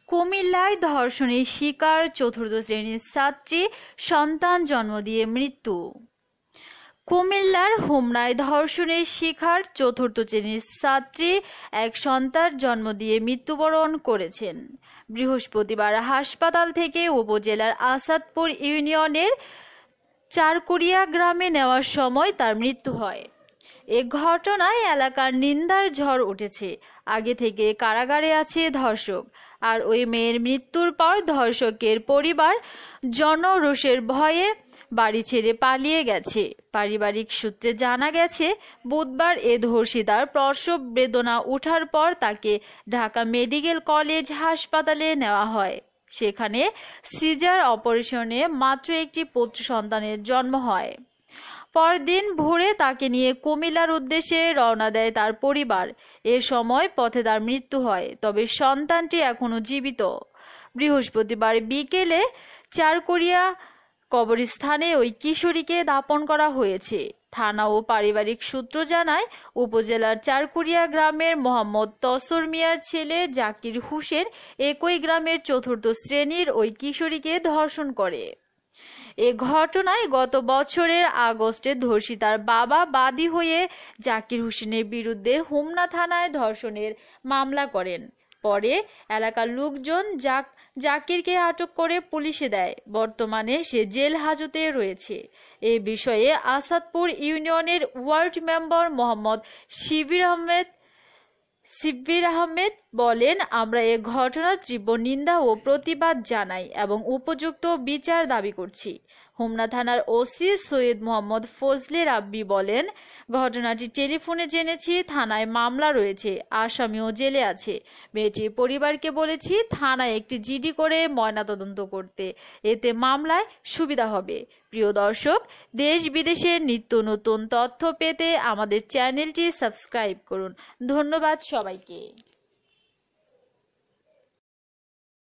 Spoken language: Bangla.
কুমিল্লায় ধর্ষণের শিকার চতুর্থ শ্রেণীর ছাত্রী, সন্তান জন্ম দিয়ে মৃত্যু। কুমিল্লার হোমনায় ধর্ষণের শিকার চতুর্থ শ্রেণীর ছাত্রী এক সন্তান জন্ম দিয়ে মৃত্যুবরণ করেছেন। বৃহস্পতিবার হাসপাতাল থেকে উপজেলার আসাদপুর ইউনিয়নের চারকুড়িয়া গ্রামে নেওয়ার সময় তার মৃত্যু হয়। এ ঘটনায় এলাকার নিন্দার ঝড় উঠেছে। আগে থেকে কারাগারে আছে ধর্ষক, আর ওই মেয়ের মৃত্যুর পর ধর্ষকের পরিবার জনরোষের ভয়ে বাড়ি ছেড়ে পালিয়ে গেছে। পারিবারিক সূত্রে জানা গেছে, বুধবার এ ধর্ষিতার প্রসব বেদনা ওঠার পর তাকে ঢাকা মেডিকেল কলেজ হাসপাতালে নেওয়া হয়। সেখানে সিজার অপারেশনে মাত্র একটি পুত্র সন্তানের জন্ম হয়। পরদিন ভোরে তাকে নিয়ে কুমিল্লার উদ্দেশ্যে রওনা দেয় তার পরিবার। এ সময় পথে তার মৃত্যু হয়, তবে সন্তানটি এখনো জীবিত। বৃহস্পতিবার বিকেলে চারকুড়িয়া কবরস্থানে ওই কিশোরীকে দাফন করা হয়েছে। থানা ও পারিবারিক সূত্র জানায়, উপজেলার চারকুড়িয়া গ্রামের মোহাম্মদ তসর মিয়ার ছেলে জাকির হোসেন একই গ্রামের চতুর্থ শ্রেণীর ওই কিশোরীকে ধর্ষণ করে। এ ঘটনায় গত বছরের আগস্টে ধর্ষিতার বাবা বাদী হয়ে জাকির হোসেনের বিরুদ্ধে হোমনা থানায় ধর্ষণের মামলা করেন। পরে এলাকার লোকজন জাকিরকে আটক করে পুলিশে দেয়। বর্তমানে সে জেল হাজতে রয়েছে। এ বিষয়ে আসাদপুর ইউনিয়নের ওয়ার্ড মেম্বার মোহাম্মদ শিব্বির আহমেদ বলেন, আমরা এ ঘটনার তীব্র নিন্দা ও প্রতিবাদ জানাই এবং উপযুক্ত বিচার দাবি করছি। হোমনা থানার ওসি সৈয়দ মোহাম্মদ ফজলে রাব্বি বলেন, ঘটনাটি টেলিফোনে জেনেছি, থানায় মামলা রয়েছে, আসামিও জেলে আছে। মেয়েটির পরিবারকে বলেছি থানায় একটি জিডি করে ময়নাতদন্ত করতে, এতে মামলায় সুবিধা হবে। প্রিয় দর্শক, দেশ বিদেশের নিত্য নতুন তথ্য পেতে আমাদের চ্যানেলটি সাবস্ক্রাইব করুন। ধন্যবাদ সবাইকে।